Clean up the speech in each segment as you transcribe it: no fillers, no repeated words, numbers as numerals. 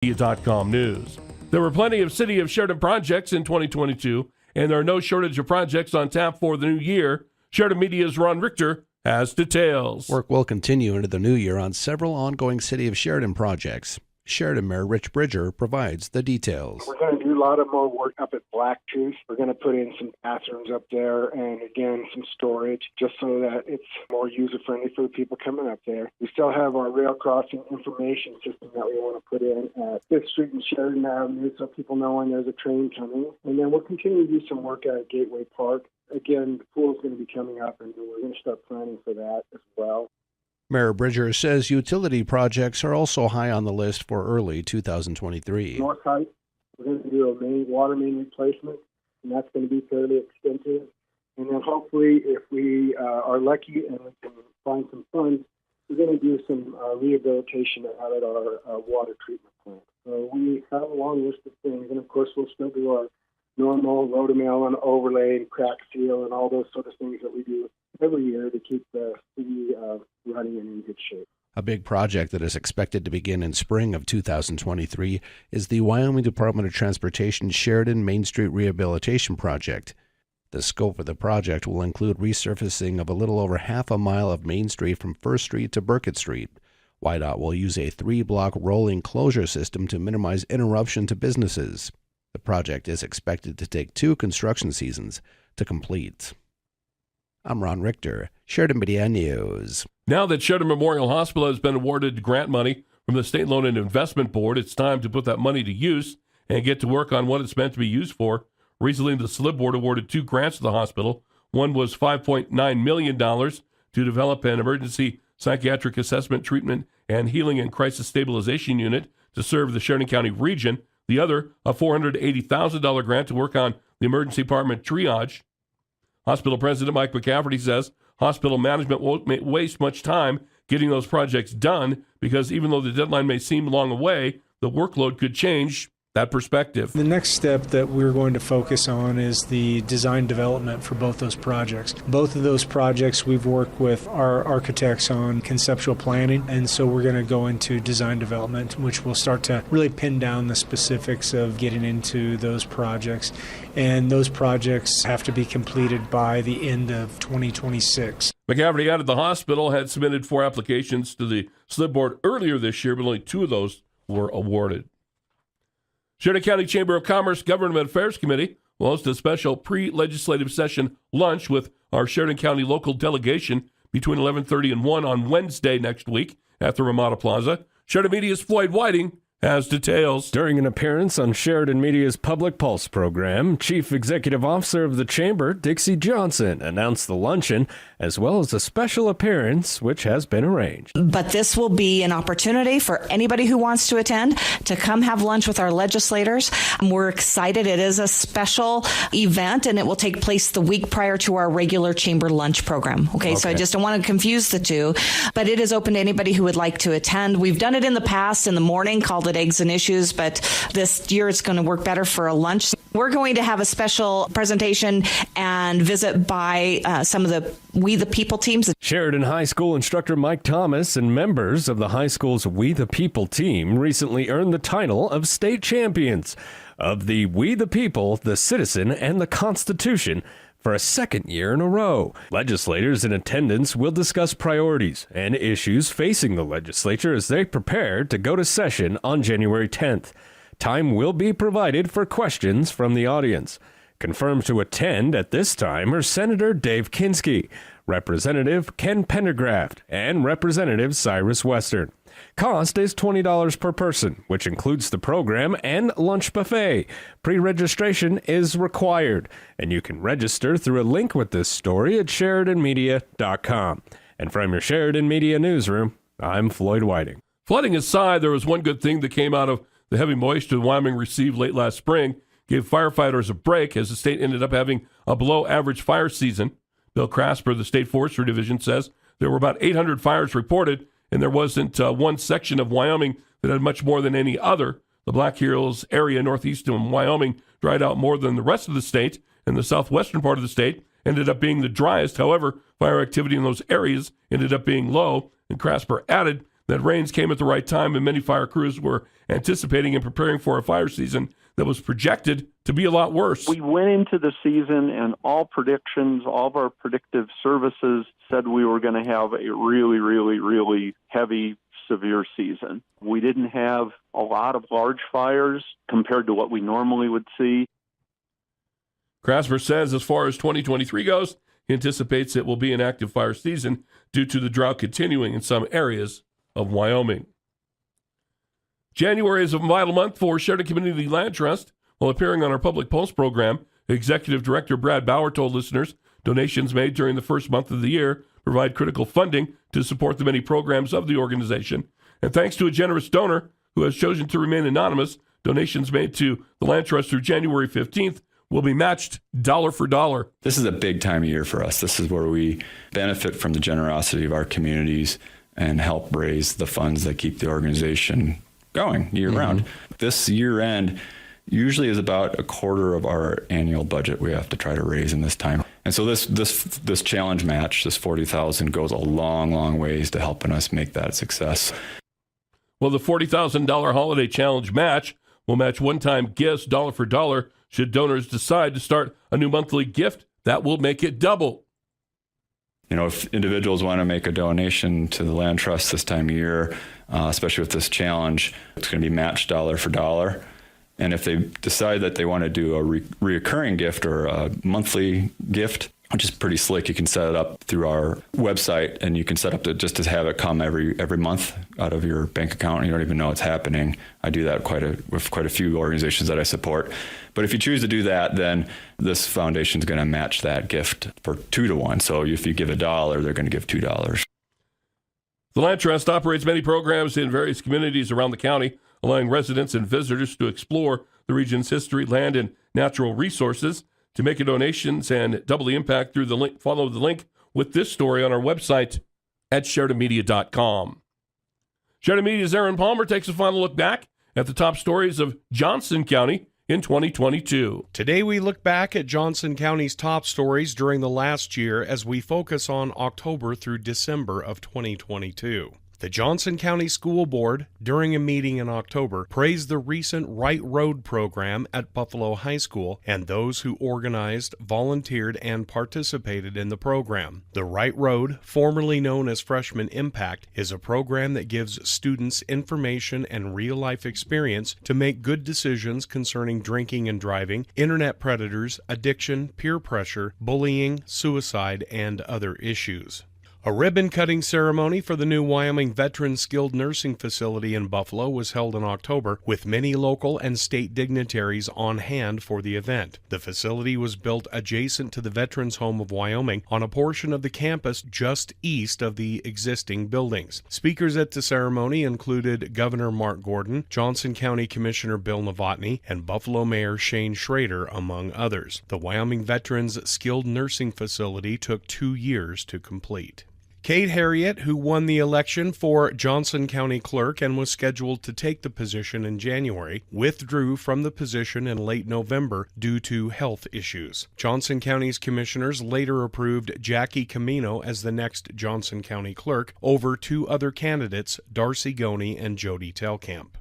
Wmedia.com news. There were plenty of City of Sheridan projects in 2022, and there are no shortage of projects on tap for the new year. Sheridan Media's Ron Richter has details. Work will continue into the new year on several ongoing City of Sheridan projects. Sheridan Mayor Rich Bridger provides the details. We're going to do a lot of more work up at Blacktooth. We're going to put in some bathrooms up there and, again, some storage just so that it's more user-friendly for the people coming up there. We still have our rail crossing information system that we want to put in at 5th Street and Sheridan Avenue so people know when there's a train coming. And then we'll continue to do some work at Gateway Park. Again, the pool's going to be coming up, and we're going to start planning for that as well. Mayor Bridger says utility projects are also high on the list for early 2023. North Heights, we're going to do a water main replacement, and that's going to be fairly extensive. And then hopefully, if we are lucky and we can find some funds, we're going to do some rehabilitation out at our water treatment plant. So we have a long list of things, and of course, we'll still do our normal rotomelon overlay and crack seal and all those sort of things that we do every year to keep the city running and in good shape. A big project that is expected to begin in spring of 2023 is the Wyoming Department of Transportation Sheridan Main Street Rehabilitation Project. The scope of the project will include resurfacing of a little over half a mile of Main Street from 1st Street to Burkett Street. WYDOT will use a 3-block rolling closure system to minimize interruption to businesses. The project is expected to take 2 construction seasons to complete. I'm Ron Richter, Sheridan Media News. Now that Sheridan Memorial Hospital has been awarded grant money from the State Loan and Investment Board, it's time to put that money to use and get to work on what it's meant to be used for. Recently, the SLIB Board awarded 2 grants to the hospital. One was $5.9 million to develop an emergency psychiatric assessment, treatment, and healing and crisis stabilization unit to serve the Sheridan County region. The other, a $480,000 grant to work on the emergency department triage. Hospital President Mike McCafferty says hospital management won't waste much time getting those projects done because even though the deadline may seem long away, the workload could change that perspective. The next step that we're going to focus on is the design development for both those projects. Both of those projects we've worked with our architects on conceptual planning, and so we're going to go into design development, which will start to really pin down the specifics of getting into those projects. And those projects have to be completed by the end of 2026. McCafferty added the hospital had submitted 4 applications to the SLIB Board earlier this year, but only 2 of those were awarded. Sheridan County Chamber of Commerce Government Affairs Committee will host a special pre-legislative session lunch with our Sheridan County local delegation between 11:30 and 1 on Wednesday next week at the Ramada Plaza. Sheridan Media's Floyd Whiting has details. During an appearance on Sheridan Media's Public Pulse program, Chief Executive Officer of the Chamber, Dixie Johnson, announced the luncheon, as well as a special appearance, which has been arranged. But this will be an opportunity for anybody who wants to attend to come have lunch with our legislators. We're excited. It is a special event, and it will take place the week prior to our regular Chamber lunch program. Okay, so I just don't want to confuse the two, but it is open to anybody who would like to attend. We've done it in the past in the morning, called it Eggs and Issues, but this year it's going to work better for a lunch. We're going to have a special presentation and visit by some of the We the People teams. Sheridan High School instructor Mike Thomas and members of the high school's We the People team recently earned the title of state champions of the We the People, the Citizen, and the Constitution for a second year in a row. Legislators in attendance will discuss priorities and issues facing the legislature as they prepare to go to session on January 10th. Time will be provided for questions from the audience. Confirmed to attend at this time are Senator Dave Kinski, Representative Ken Pendergraft, and Representative Cyrus Western. Cost is $20 per person, which includes the program and lunch buffet. Pre-registration is required, and you can register through a link with this story at SheridanMedia.com. And from your Sheridan Media Newsroom, I'm Floyd Whiting. Flooding aside, there was one good thing that came out of the heavy moisture Wyoming received late last spring. Gave firefighters a break as the state ended up having a below-average fire season. Bill Crasper, the State Forestry Division, says there were about 800 fires reported, and there wasn't one section of Wyoming that had much more than any other. The Black Hills area northeast of Wyoming dried out more than the rest of the state, and the southwestern part of the state ended up being the driest. However, fire activity in those areas ended up being low, and Crasper added that rains came at the right time and many fire crews were anticipating and preparing for a fire season that was projected to be a lot worse. We went into the season and all predictions, all of our predictive services said we were going to have a really, really, really heavy, severe season. We didn't have a lot of large fires compared to what we normally would see. Krasmer says as far as 2023 goes, he anticipates it will be an active fire season due to the drought continuing in some areas of Wyoming. January is a vital month for Sheridan Community Land Trust. While appearing on our Public Pulse program, Executive Director Brad Bauer told listeners donations made during the first month of the year provide critical funding to support the many programs of the organization. And thanks to a generous donor who has chosen to remain anonymous, donations made to the Land Trust through January 15th will be matched dollar for dollar. This is a big time of year for us. This is where we benefit from the generosity of our communities and help raise the funds that keep the organization going year round. This year end usually is about a quarter of our annual budget we have to try to raise in this time. And so this challenge match, this $40,000, goes a long ways to helping us make that a success. Well, the $40,000 holiday challenge match will match one-time gifts dollar for dollar. Should donors decide to start a new monthly gift, that will make it double. You know, if individuals want to make a donation to the Land Trust this time of year, especially with this challenge, it's going to be matched dollar for dollar. And if they decide that they want to do a reoccurring gift or a monthly gift, which is pretty slick, you can set it up through our website, and you can set up just to have it come every month out of your bank account, and you don't even know it's happening. I do that with quite a few organizations that I support. But if you choose to do that, then this foundation is going to match that gift for 2 to 1. So if you give $1, they're going to give $2. The Land Trust operates many programs in various communities around the county, allowing residents and visitors to explore the region's history, land, and natural resources. To make donations and double the impact through the link, follow the link with this story on our website at SheridanMedia.com. Sheridan Media's Aaron Palmer takes a final look back at the top stories of Johnson County in 2022. Today we look back at Johnson County's top stories during the last year as we focus on October through December of 2022. The Johnson County School Board, during a meeting in October, praised the recent Right Road program at Buffalo High School and those who organized, volunteered, and participated in the program. The Right Road, formerly known as Freshman Impact, is a program that gives students information and real-life experience to make good decisions concerning drinking and driving, internet predators, addiction, peer pressure, bullying, suicide, and other issues. A ribbon-cutting ceremony for the new Wyoming Veterans Skilled Nursing Facility in Buffalo was held in October, with many local and state dignitaries on hand for the event. The facility was built adjacent to the Veterans Home of Wyoming on a portion of the campus just east of the existing buildings. Speakers at the ceremony included Governor Mark Gordon, Johnson County Commissioner Bill Novotny, and Buffalo Mayor Shane Schrader, among others. The Wyoming Veterans Skilled Nursing Facility took 2 years to complete. Kate Harriet, who won the election for Johnson County Clerk and was scheduled to take the position in January, withdrew from the position in late November due to health issues. Johnson County's commissioners later approved Jackie Camino as the next Johnson County Clerk over 2 other candidates, Darcy Goney and Jody Telkamp.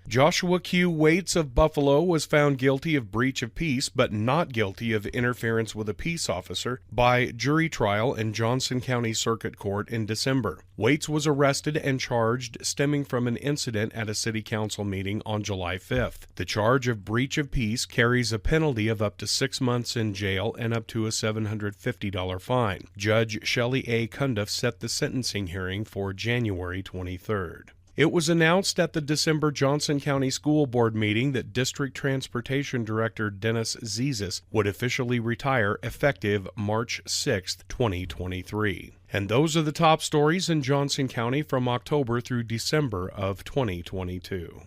Joshua Q. Waits of Buffalo was found guilty of breach of peace, but not guilty of interference with a peace officer by jury trial in Johnson County Circuit Court in December. Waits was arrested and charged stemming from an incident at a city council meeting on July 5th. The charge of breach of peace carries a penalty of up to 6 months in jail and up to a $750 fine. Judge Shelley A. Cundiff set the sentencing hearing for January 23rd. It was announced at the December Johnson County School Board meeting that District Transportation Director Dennis Zizis would officially retire effective March 6, 2023. And those are the top stories in Johnson County from October through December of 2022.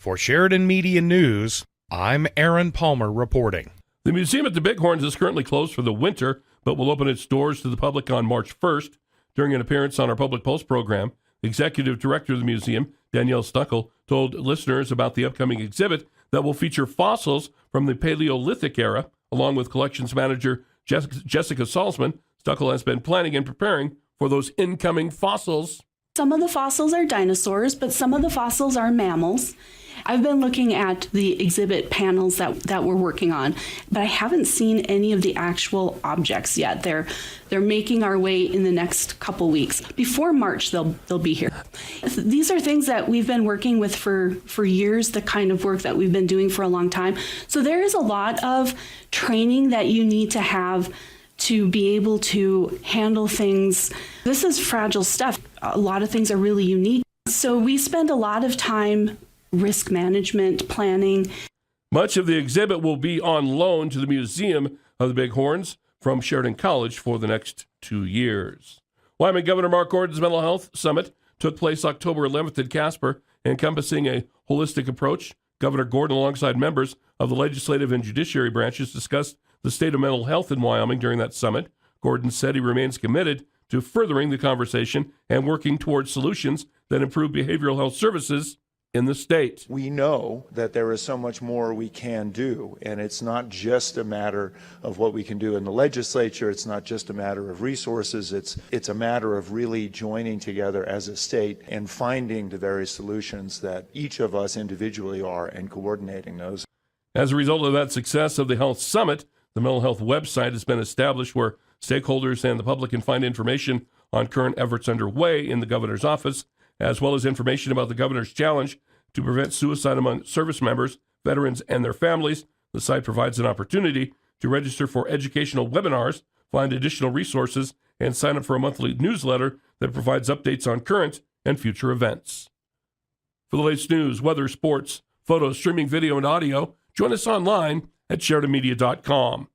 For Sheridan Media News, I'm Aaron Palmer reporting. The museum at the Bighorns is currently closed for the winter, but will open its doors to the public on March 1st. During an appearance on our Public Pulse program, Executive Director of the museum, Danielle Stuckel, told listeners about the upcoming exhibit that will feature fossils from the Paleolithic era. Along with collections manager Jessica Salzman, Stuckel has been planning and preparing for those incoming fossils. Some of the fossils are dinosaurs, but some of the fossils are mammals. I've been looking at the exhibit panels that we're working on, but I haven't seen any of the actual objects yet. They're making our way in the next couple weeks. Before March, they'll be here. These are things that we've been working with for years, the kind of work that we've been doing for a long time. So there is a lot of training that you need to have to be able to handle things. This is fragile stuff. A lot of things are really unique. So we spend a lot of time risk management, planning. Much of the exhibit will be on loan to the Museum of the Bighorns from Sheridan College for the next 2 years. Wyoming Governor Mark Gordon's Mental Health Summit took place October 11th in Casper, encompassing a holistic approach. Governor Gordon, alongside members of the legislative and judiciary branches, discussed the state of mental health in Wyoming during that summit. Gordon said he remains committed to furthering the conversation and working towards solutions that improve behavioral health services in the state. We know that there is so much more we can do, and it's not just a matter of what we can do in the legislature. It's not just a matter of resources. It's a matter of really joining together as a state and finding the various solutions that each of us individually are and coordinating those. As a result of that success of the Health Summit, the mental health website has been established where stakeholders and the public can find information on current efforts underway in the governor's office, as well as information about the governor's challenge to prevent suicide among service members, veterans, and their families. The site provides an opportunity to register for educational webinars, find additional resources, and sign up for a monthly newsletter that provides updates on current and future events. For the latest news, weather, sports, photos, streaming video, and audio, join us online at SheridanMedia.com.